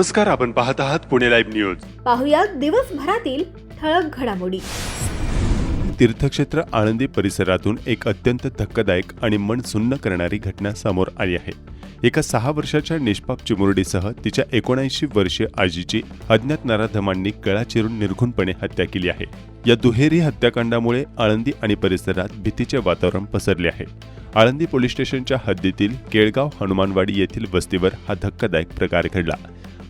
नमस्कार, आपण पाहत आहात पुणे लाईव्ह न्यूज. पाहुयात दिवसभरातील ठळक घडामोडी. तीर्थक्षेत्र आळंदी परिसरातून एक अत्यंत धक्कादायक आणि मन सुन्न करणारी घटना समोर आली आहे. एका 6 वर्षाच्या निष्पाप चिमुरडीसह तिच्या 79 वर्षीय आजीची अज्ञात नराधमांनी गळा चिरून निर्घुणपणे हत्या केली आहे. या दुहेरी हत्याकांडामुळे आळंदी आणि परिसरात भीतीचे वातावरण पसरले आहे. आळंदी पोलीस स्टेशनच्या हद्दीतील केळगाव हनुमानवाडी येथील वस्तीवर हा धक्कादायक प्रकार घडला.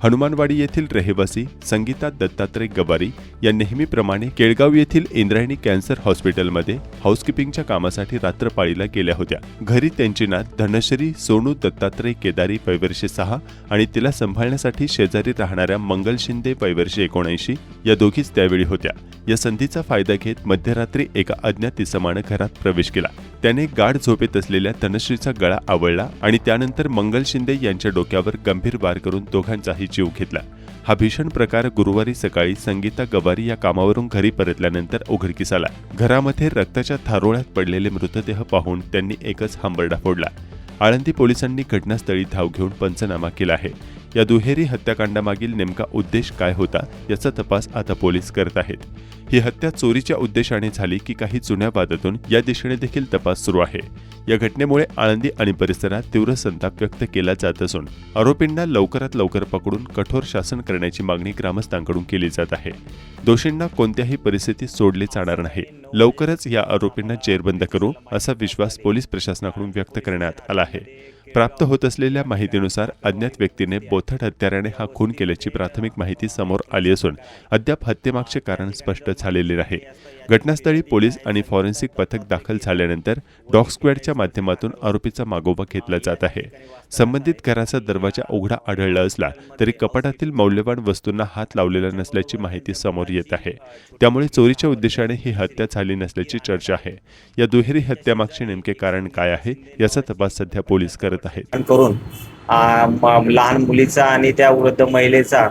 हनुमानवाडी येथील रहिवासी संगीता दत्तात्रय गवारी या नेहमीप्रमाणे केळगाव येथील इंद्रायणी कॅन्सर हॉस्पिटलमध्ये हाऊसकीपिंगच्या कामासाठी रात्रपाळीला गेल्या होत्या. घरी त्यांची नात धनश्री सोनू दत्तात्रय केदारी वयवर्षे 6 आणि तिला सांभाळण्यासाठी शेजारी राहणाऱ्या मंगल शिंदे वयवर्षे 79 या दोघीच त्यावेळी होत्या. या संधीचा फायदा घेत मध्यरात्री एका अज्ञात इसमानं घरात प्रवेश केला. त्याने गाढ झोपेत असलेल्या धनश्रीचा गळा आवळला आणि त्यानंतर मंगल शिंदे यांच्या डोक्यावर गंभीर वार करून दोघांचाही जीव घेतला. हा भीषण प्रकार गुरुवारी सकाळी संगीता गवारी या कामावरून घरी परतल्यानंतर उघडकीस आला. घरामध्ये रक्ताच्या थारोळ्यात पडलेले मृतदेह पाहून त्यांनी एकच हंबरडा फोडला. आळंदी पोलिसांनी घटनास्थळी धाव घेऊन पंचनामा केला आहे. या दुहेरी हत्याकांडामागील नेमका उद्देश काय होता याचा तपास आता पोलीस करत आहेत. ही हत्या चोरीच्या उद्देशाने झाली की काही जुन्या वादातून या दिशेने देखील तपास सुरू आहे. या घटनेमुळे आळंदी आणि परिसरात तीव्र संताप व्यक्त केला जात असून आरोपींना लवकरात लवकर पकडून कठोर शासन करण्याची मागणी ग्रामस्थांकडून केली जात आहे. दोषींना कोणत्याही परिस्थितीत सोडले जाणार नाही. लवकरच या आरोपींना जेरबंद करू असा विश्वास पोलीस प्रशासनाकडून व्यक्त करण्यात आला आहे. प्राप्त होत असलेल्या माहितीनुसार अज्ञात व्यक्तीने बोथट हत्याराने हा खून केल्याची प्राथमिक माहिती समोर आली असून अद्याप हत्येमागचे कारण स्पष्ट झालेले नाही. घटनास्थळी पोलीस आणि फॉरेन्सिक पथक दाखल झाल्यानंतर डॉग स्क्वॉडच्या माध्यमातून आरोपीचा मागोवा घेतला जात आहे. संबंधित घराचा दरवाजा उघडा आढळला असला तरी कपाटातील मौल्यवान वस्तूंना हात लावलेला नसल्याची माहिती समोर येत आहे. त्यामुळे चोरीच्या उद्देशाने ही हत्या झाली नसल्याची चर्चा आहे. या दुहेरी हत्यामागचे नेमके कारण काय आहे याचा तपास सध्या पोलीस करत आहेत. करून लहान मुलीचा आणि त्या वृद्ध महिलेचा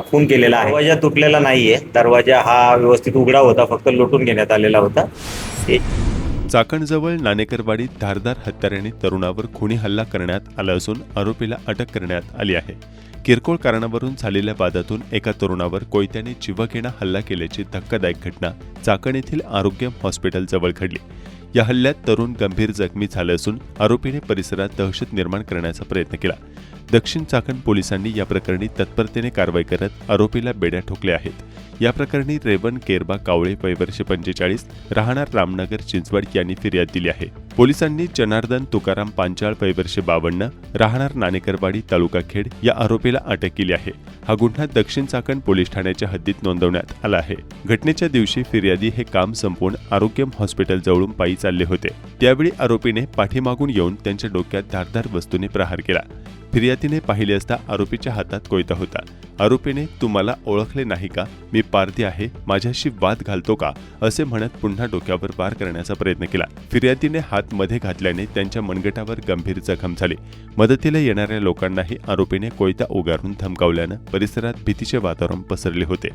खून केलेला आहे. दरवाजा तुटलेला नाहीये. दरवाजा हा व्यवस्थित उघडा होता, फक्त लुटून घेण्यात आलेला होता. चाकणजवळ नाणेकरवाडीत धारदार हत्याराने तरुणावर खुनी हल्ला करण्यात आला असून आरोपीला अटक करण्यात आली आहे. किरकोळ कारणावरून झालेल्या वादातून एका तरुणावर कोयत्याने जीवघेणा हल्ला केल्याची धक्कादायक घटना चाकण येथील आरोग्य हॉस्पिटलजवळ घडली. या हल्ल्यात तरुण गंभीर जखमी झाले असून आरोपीने परिसरात दहशत निर्माण करण्याचा प्रयत्न केला. दक्षिण चाकण पोलिसांनी या प्रकरणी तत्परतेने कारवाई करत आरोपीला बेड्या ठोकल्या आहेत. या प्रकरणी रेवन केरबा कावळे वयवर्षे 45 राहणार रामनगर चिंचवड यांनी फिर्याद दिली आहे. पोलिसांनी जनार्दन तुकाराम पांचाळ वयवर्षे 52 राहणार नाणेकरवाडी तालुका खेड या आरोपीला अटक केली आहे. हा गुन्हा दक्षिण चाकण पोलीस ठाण्याच्या हद्दीत नोंदवण्यात आला आहे. घटनेच्या दिवशी फिर्यादी हे काम संपवून आरोग्य हॉस्पिटल जवळून पायी चालले होते. त्यावेळी आरोपीने पाठीमागून येऊन त्यांच्या डोक्यात धारदार वस्तूने प्रहार केला. फिर्यादीने पाहिले असता आरोपीच्या हातात कोयता होता. आरोपीने "तू मला ओळखले नाही का? मी पारधी आहे, माझ्याशी वाद घालतो का?" असे म्हणत पुन्हा डोक्यावर वार करण्याचा प्रयत्न केला. फिर्यादीने हात मध्ये घातल्याने त्यांच्या मनगटावर गंभीर जखम झाली. मदतीला येणाऱ्या लोकांनाही आरोपीने कोयता उगारून धमकावल्यानं परिसरात भीतीचे वातावरण पसरले होते.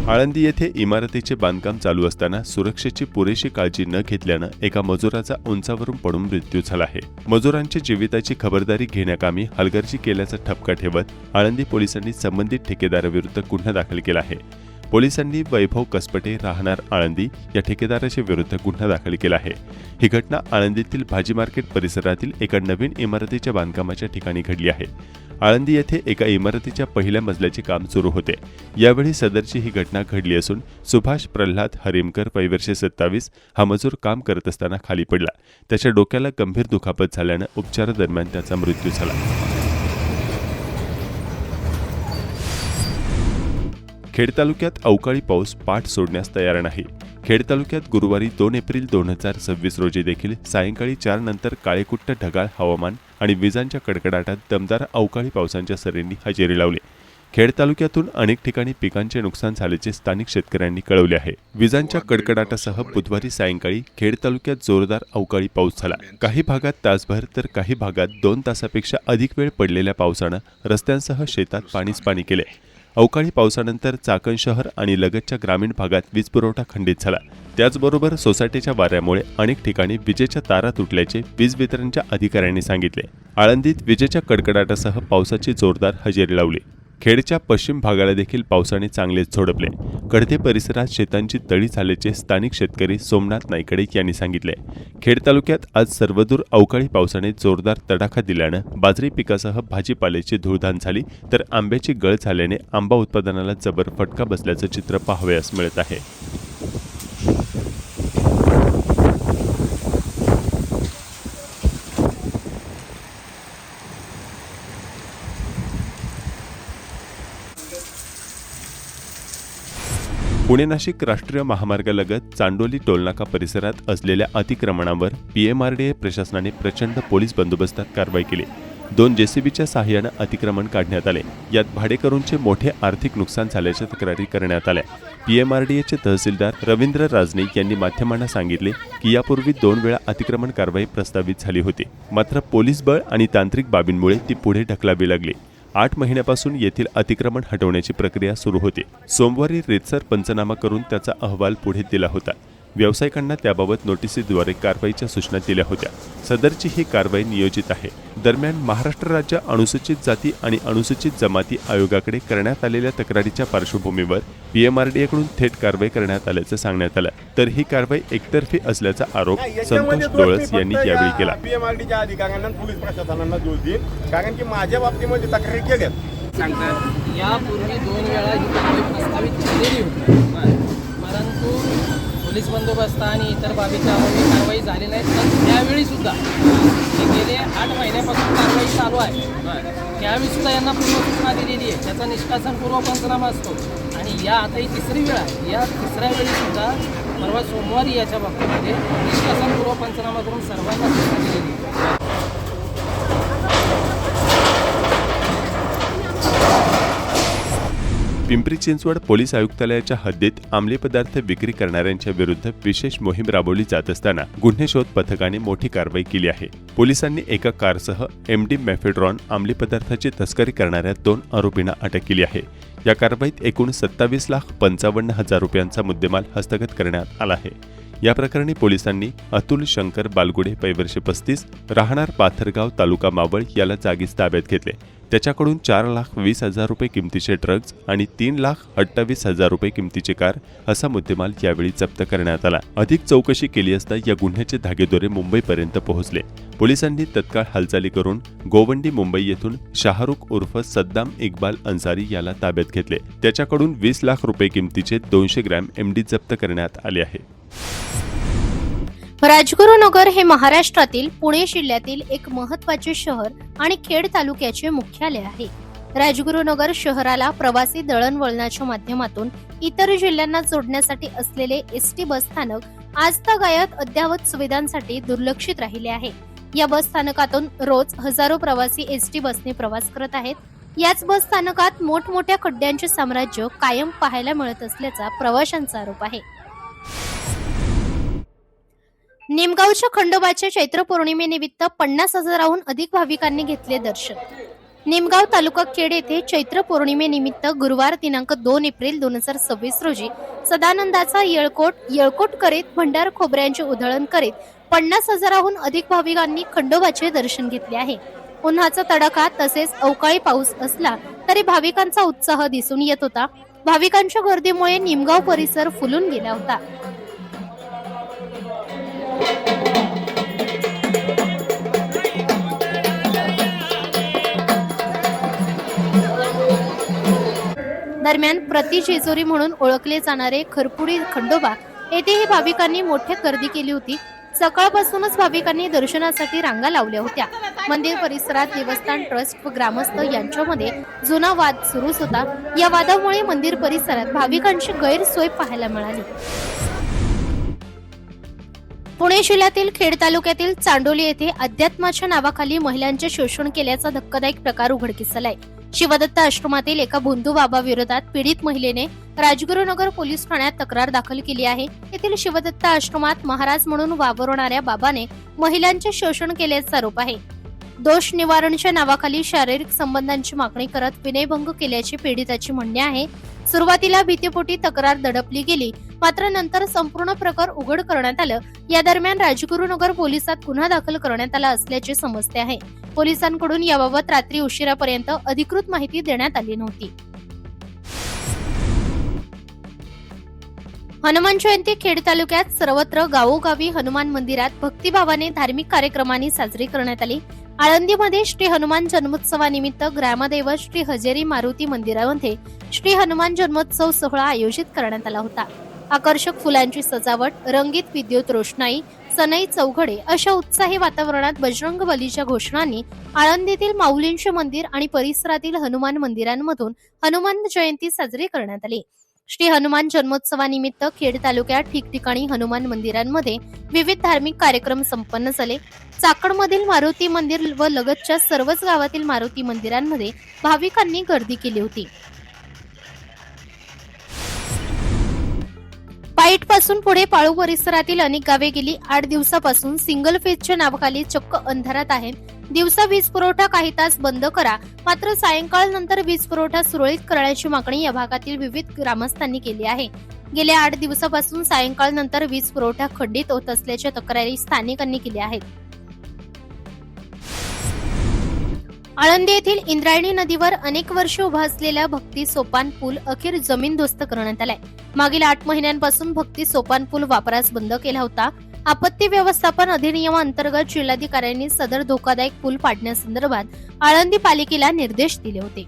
आळंदी येथे इमारतीचे बांधकाम चालू असताना सुरक्षेची पुरेशी काळजी न घेतल्यानं एका मजुराचा उंचावरून पडून मृत्यू झाला आहे. मजुरांच्या जीविताची खबरदारी घेण्याकामी हलगर्जी केल्याचा ठपका ठेवत आळंदी पोलिसांनी संबंधित ठेकेदाराविरुद्ध गुन्हा दाखल केला आहे. पोलिसांनी वैभव कसपटे राहणार आळंदी या ठेकेदाराच्या विरुद्ध गुन्हा दाखल केला आहे. ही घटना आळंदीतील भाजी मार्केट परिसरातील एका नवीन इमारतीच्या बांधकामाच्या ठिकाणी घडली आहे. आळंदी येथे एका इमारतीच्या पहिल्या मजल्याचे काम सुरू होते. यावेळी सदरची ही घटना घडली असून सुभाष प्रल्हाद हरिमकर वयवर्षे 27 हा मजूर काम करत असताना खाली पडला. त्याच्या डोक्याला गंभीर दुखापत झाल्यानं उपचारादरम्यान त्याचा मृत्यू झाला. खेड तालुक्यात अवकाळी पाऊस पाठ सोडण्यास तयार नाही. खेड तालुक्यात गुरुवारी 2 एप्रिल 2026 रोजी देखील सायंकाळी 4 नंतर काळेकुट्ट ढगाळ हवामान आणि विजांच्या कडकडाटात दमदार अवकाळी पावसांच्या सरींनी हजेरी लावली. खेड तालुक्यातून अनेक ठिकाणी पिकांचे नुकसान झाल्याचे स्थानिक शेतकऱ्यांनी कळवले आहे. विजांच्या कडकडाटासह बुधवारी सायंकाळी खेड तालुक्यात जोरदार अवकाळी पाऊस झाला. काही भागात तासभर तर काही भागात 2 तासापेक्षा अधिक वेळ पडलेल्या पावसानं रस्त्यांसह शेतात पाणीच पाणी केले. अवकाळी पावसानंतर चाकण शहर आणि लगतच्या ग्रामीण भागात वीज पुरवठा खंडित झाला. त्याचबरोबर सोसायटीच्या वाऱ्यामुळे अनेक ठिकाणी विजेच्या तारा तुटल्याचे वीज वितरणच्या अधिकाऱ्यांनी सांगितले. आळंदीत विजेच्या कडकडाटासह पावसाची जोरदार हजेरी लावली. खेडच्या पश्चिम भागाला देखील पावसाने चांगलेच झोडपले. कडते परिसरात शेतांची तळी झाल्याचे स्थानिक शेतकरी सोमनाथ नाईकडे यांनी सांगितले. खेड तालुक्यात आज सर्वदूर अवकाळी पावसाने जोरदार तडाखा दिल्यानं बाजरी पिकासह भाजीपाल्याची धुळधाण झाली, तर आंब्याची गळ झाल्याने आंबा उत्पादनाला जबर फटका बसल्याचं चित्र पाहावयास मिळत आहे. पुणे नाशिक राष्ट्रीय महामार्गालगत चांडोली टोलनाका परिसरात असलेल्या अतिक्रमणावर पीएमआरडीए प्रशासनाने प्रचंड पोलीस बंदोबस्तात कारवाई केली. 2 जेसीबीच्या सहाय्यानं अतिक्रमण काढण्यात आले. यात भाडेकरूंचे मोठे आर्थिक नुकसान झाल्याच्या तक्रारी करण्यात आल्या. पीएमआरडीएचे तहसीलदार रवींद्र राजने यांनी माध्यमांना सांगितले की यापूर्वी 2 वेळा अतिक्रमण कारवाई प्रस्तावित झाली होती, मात्र पोलीस बळ आणि तांत्रिक बाबींमुळे ती पुढे ढकलावी लागली. 8 महिन्यापासून येथील अतिक्रमण हटवण्याची प्रक्रिया सुरू होती. सोमवारी रीतसर पंचनामा करून त्याचा अहवाल पुढे दिला होता. व्यावसायिकांना त्याबाबत नोटिसीद्वारे कारवाईच्या सूचना दिल्या होत्या. सदरची ही कारवाई नियोजित आहे. दरम्यान महाराष्ट्र राज्य अनुसूचित जाती आणि अनुसूचित जमाती आयोगाकडे करण्यात आलेल्या तक्रारीच्या पार्श्वभूमीवर पीएमआरडीएकडून थेट कारवाई करण्यात आल्याचं सांगण्यात आलं. तर ही कारवाई एकतर्फी असल्याचा आरोप संतोष डोळस यांनी यावेळी केला. पीएमआरडीच्या अधिकाऱ्यांना पोलीस प्रशासनाला दोष देईल, कारण की माझ्या बाबतीमध्ये तक्रारी केल्यात. सांगतात यापूर्वी 2 वेळा ही कारवाई प्रस्तावित केलेली होती, परंतु पोलीस बंदोबस्त आणि इतर बाबीच्या अभावी कारवाई झाली नाही. तर त्यावेळी सुद्धा गेले 8 महिन्यापासून कारवाई चालू आहे. त्यावेळी सुद्धा यांना पूर्वसूचना दिलेली आहे. त्याचा निष्कासनपूर्व पंचनामा असतो आणि या आता ही 3री वेळ आहे. या 3ऱ्या वेळी सुद्धा परवा सोमवारी याच्या बाबतीमध्ये निष्कासनपूर्व पंचनामा करून सर्वांना सूचना दिलेली आहे. पिंपरी चिंचवड पोलीस आयुक्तालयाच्या हद्दीत अंमली पदार्थ विक्री करणाऱ्यांच्या विरुद्ध विशेष मोहीम राबवली जात असताना गुन्हे शोध पथकाने मोठी कारवाई केली आहे. पोलिसांनी एका कारसह एमडी मेफेड्रॉन अंमली पदार्थाची तस्करी करणाऱ्या 2 आरोपींना अटक केली आहे. या कारवाईत एकूण 27,55,000 रुपयांचा मुद्देमाल हस्तगत करण्यात आला आहे. या प्रकरणी पोलिसांनी अतुल शंकर बालगुडे वय 35 राहणार पाथरगाव तालुका मावळ याला जागीच ताब्यात घेतले. त्याच्याकडून 4,20,000 रुपये किमतीचे ड्रग्ज आणि 3,28,000 रुपये किमतीची कार असा मुद्देमाल यावेळी जप्त करण्यात आला. अधिक चौकशी केली असता या गुन्ह्याचे धागेदोरे मुंबईपर्यंत पोहोचले. पोलिसांनी तत्काळ हालचाली करून गोवंडी मुंबई येथून शाहरुख उर्फ सद्दाम इक्बाल अन्सारी याला ताब्यात घेतले. त्याच्याकडून 20 लाख रुपये किमतीचे 200 ग्रॅम एमडी जप्त करण्यात आले आहे. राजगुरुनगर हे महाराष्ट्रातील पुणे जिल्ह्यातील एक महत्त्वाचे शहर आणि खेड तालुक्याचे मुख्यालय आहे. राजगुरुनगर शहराला प्रवासी दळणवळणाच्या माध्यमातून इतर जिल्ह्यांना जोडण्यासाठी असलेले एसटी बस स्थानक आजतागायत अद्ययावत सुविधांसाठी दुर्लक्षित राहिले आहे. या बस स्थानकातून रोज हजारो प्रवासी एसटी बसने प्रवास करत आहेत. याच बस स्थानकात मोठमोठ्या खड्ड्यांचे साम्राज्य कायम पाहायला मिळत असल्याचा प्रवाशांचा आरोप आहे. निमगावच्या खंडोबाच्या चैत्र पौर्णिमेनिमित्त 50,000हून अधिक भाविकांनी घेतले दर्शन. निमगाव तालुका खेड येथे चैत्र पौर्णिमेनिमित्त गुरुवार दिनांक 2 एप्रिल 2026 रोजी सदानंदाचा येळकोट करीत भंडार खोबऱ्यांचे उधळण करीत 50,000हून अधिक भाविकांनी खंडोबाचे दर्शन घेतले आहे. उन्हाचा तडाखा तसेच अवकाळी पाऊस असला तरी भाविकांचा उत्साह दिसून येत होता. भाविकांच्या गर्दीमुळे निमगाव परिसर फुलून गेला होता. दरम्यान प्रति जेजुरी म्हणून ओळखले जाणारे खरपुडी खंडोबा येथेही भाविकांनी मोठी गर्दी केली होती. सकाळपासूनच भाविकांनी दर्शनासाठी रांगा लावल्या होत्या. मंदिर परिसरात देवस्थान ट्रस्ट व ग्रामस्थ यांच्यामध्ये जुना वाद सुरूच होता. या वादामुळे मंदिर परिसरात भाविकांची गैरसोय पाहायला मिळाली. पुणे जिल्ह्यातील खेड तालुक्यातील चांडोली येथे अध्यात्माच्या नावाखाली महिलांचे शोषण केल्याचा धक्कादायक प्रकार उघडकीस आलाय. शिवदत्त आश्रमातील एका भोंदू बाबा विरोधात पीडित महिलेने राजगुरुनगर पोलीस ठाण्यात तक्रार दाखल केली आहे. येथील शिवदत्त आश्रमात महाराज म्हणून वावरणाऱ्या बाबाने महिलांचे शोषण केल्याचा आरोप आहे. दोष निवारणच्या नावाखाली शारीरिक संबंधांची मागणी करत विनयभंग केल्याचे पीडिताचे म्हणणे आहे. सुरुवातीला भीतीपोटी तक्रार दडपली गेली, मात्र नंतर संपूर्ण प्रकार उघड करण्यात आलं. या दरम्यान राजगुरुनगर पोलिसात गुन्हा दाखल करण्यात आला असल्याचे समजते आहे. पोलिसांकडून याबाबत रात्री उशिरापर्यंत अधिकृत माहिती देण्यात आली नव्हती. हनुमान जयंती खेड तालुक्यात सर्वत्र गावोगावी हनुमान मंदिरात भक्तिभावाने धार्मिक कार्यक्रमांनी साजरी करण्यात आली. आळंदीमध्ये श्री हनुमान जन्मोत्सवानिमित्त ग्रामदैवत श्री हजेरी मारुती मंदिरामध्ये श्री हनुमान जन्मोत्सव सोहळा आयोजित करण्यात आला होता. आकर्षक फुलांची सजावट, रंगीत विद्युत रोषणाई, सनई चौघडे अशा उत्साही वातावरणात बजरंग बलीच्या घोषणांनी आळंदीतील माऊलींचे मंदिर आणि परिसरातील हनुमान मंदिरांमधून हनुमान जयंती साजरी करण्यात आली. श्री हनुमान जन्मोत्सवानिमित्त खेड तालुक्यात ठिकठिकाणी हनुमान मंदिरांमध्ये विविध धार्मिक कार्यक्रम संपन्न झाले. चाकडमधील मारुती मंदिर व लगतच्या सर्वच गावातील मारुती मंदिरांमध्ये भाविकांनी गर्दी केली होती. पाईट पासून पुढे पाळू परिसरातील अनेक गावे गेली 8 दिवसापासून सिंगल फेजच्या नावाखाली चक्क अंधारात आहे. दिवसा वीज पुरवठा काही तास बंद करा, मात्र सायंकाळ नंतर वीज पुरवठा सुरळीत करण्याची मागणी या भागातील विविध ग्रामस्थांनी केली आहे. गेल्या 8 दिवसापासून सायंकाळ नंतर वीज पुरवठा खंडित होत असल्याच्या तक्रारी स्थानिकांनी केल्या आहेत. आळंदी येथील इंद्रायणी नदीवर अनेक वर्ष उभा असलेला भक्ती सोपान पूल अखेर जमीनदोस्त करण्यात आलाय. मागील 8 महिन्यांपासून भक्ती सोपान पूल वापरास बंद केला होता. आपत्ती व्यवस्थापन अधिनियमाअंतर्गत जिल्हाधिकाऱ्यांनी सदर धोकादायक पूल पाडण्यासंदर्भात आळंदी पालिकेला निर्देश दिले होते.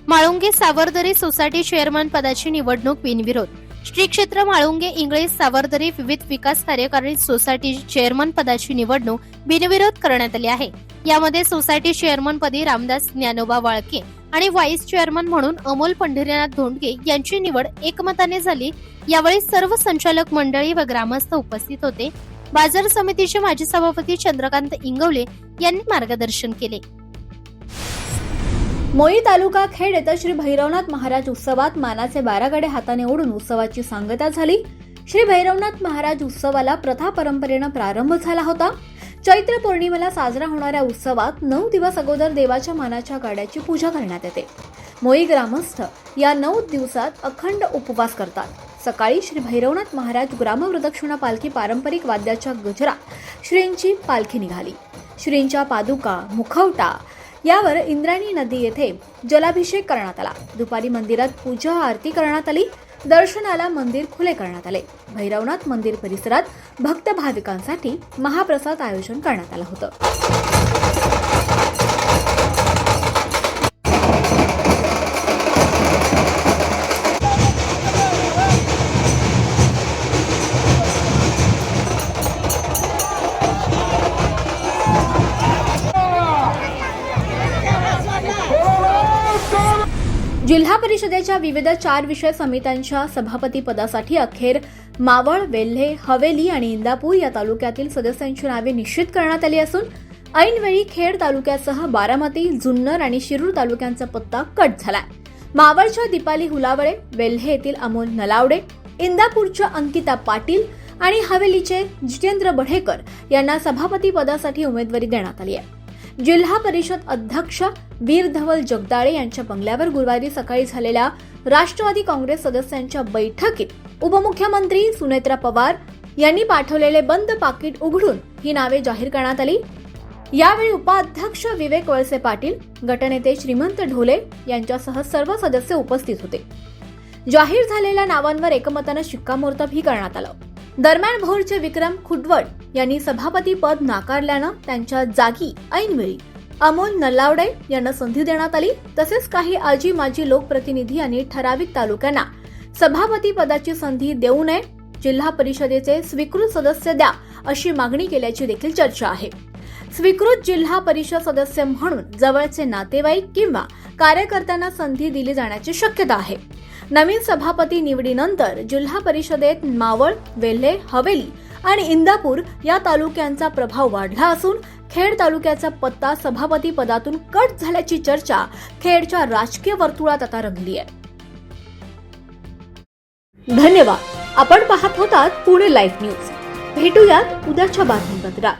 माळुंगे सावरदरी सोसायटी चेअरमन पदाची निवडणूक बिनविरोध. श्री क्षेत्र माळुंगे इंग्लिश सावरदरी विविध विकास कार्यकारी सोसायटी चेअरमन पदाची निवडणूक बिनविरोध करण्यात आली आहे. यामध्ये सोसायटी चेअरमन पदी रामदास ज्ञानोबा वाळके आणि व्हाईस चेअरमन म्हणून अमोल पंढरीनाथ धोंडगे यांची निवड एकमताने झाली. यावेळी सर्व संचालक मंडळी व ग्रामस्थ उपस्थित होते. बाजार समितीचे माजी सभापती चंद्रकांत इंगवले यांनी मार्गदर्शन केले. मोई तालुका खेड येथे श्री भैरवनाथ महाराज उत्सवात मानाचे 12 गडे हाताने ओढून उत्सवाची सांगता झाली. श्री भैरवनाथ महाराज उत्सवाला प्रथा परंपरेनं प्रारंभ झाला होता. चैत्र पौर्णिमेला साजरा होणाऱ्या उत्सवात 9 दिवस अगोदर देवाच्या मानाच्या गाड्याची पूजा करण्यात येते. मोई ग्रामस्थ या 9 दिवसात अखंड उपवास करतात. सकाळी श्री भैरवनाथ महाराज ग्रामप्रदक्षिणा पालखी पारंपरिक वाद्याच्या गजरात श्रींची पालखी निघाली. श्रींच्या पादुका, मुखवटा यावर इंद्रायणी नदी येथे जलाभिषेक करण्यात आला. दुपारी मंदिरात पूजा आरती करण्यात आली. दर्शनाला मंदिर खुले करण्यात आले. भैरवनाथ मंदिर परिसरात भक्त भाविकांसाठी महाप्रसाद आयोजन करण्यात आलं होतं. जिल्हा परिषदेच्या विविध 4 विषय समित्यांच्या सभापती पदासाठी अखेर मावळ, वेल्हे, हवेली आणि इंदापूर या तालुक्यातील सदस्यांची नावे निश्चित करण्यात आली असून ऐनवेळी खेड तालुक्यासह बारामती, जुन्नर आणि शिरूर तालुक्यांचा पत्ता कट झालाय. मावळच्या दीपाली हुलावळे, वेल्हे येथील अमोल नलावडे, इंदापूरच्या अंकिता पाटील आणि हवेलीचे जितेंद्र बढेकर यांना सभापती पदासाठी उमेदवारी देण्यात आली आहे. जिल्हा परिषद अध्यक्ष वीर धवल जगदाळे यांच्या बंगल्यावर गुरुवारी सकाळी झालेल्या राष्ट्रवादी काँग्रेस सदस्यांच्या बैठकीत उपमुख्यमंत्री सुनेत्रा पवार यांनी पाठवलेले बंद पाकिट उघडून ही नावे जाहीर करण्यात आली. यावेळी उपाध्यक्ष विवेक वळसे पाटील, गटनेते श्रीमंत ढोले यांच्यासह सर्व सदस्य उपस्थित होते. जाहीर झालेल्या नावांवर एकमतानं शिक्कामोर्तबही करण्यात आलं. दरम्यान भोरचे विक्रम खुडवड यांनी सभापती पद नाकारल्यानं त्यांच्या जागी ऐनवेळी अमोल नलावडे यांना संधी देण्यात आली. तसेच काही आजी माजी लोकप्रतिनिधी आणि ठराविक तालुक्यांना सभापती पदाची संधी देऊ नये, जिल्हा परिषदेचे स्वीकृत सदस्य द्या अशी मागणी केल्याची देखील चर्चा आहे. स्वीकृत जिल्हा परिषद सदस्य म्हणून जवळचे नातेवाईक किंवा कार्यकर्त्यांना संधी दिली जाण्याची शक्यता आहे. नवीन सभापती निवडीनंतर जिल्हा परिषदेत मावळ, वेल्हे, हवेली आणि इंदापूर या तालुक्यांचा प्रभाव वाढला असून खेड तालुक्याचा पत्ता सभापती पदातून कट झाल्याची चर्चा खेडच्या राजकीय वर्तुळात आता रंगली आहे. धन्यवाद. आपण पाहत होतात पुणे लाईव्ह न्यूज. भेटूयात उद्याच्या बातमीपत्रात.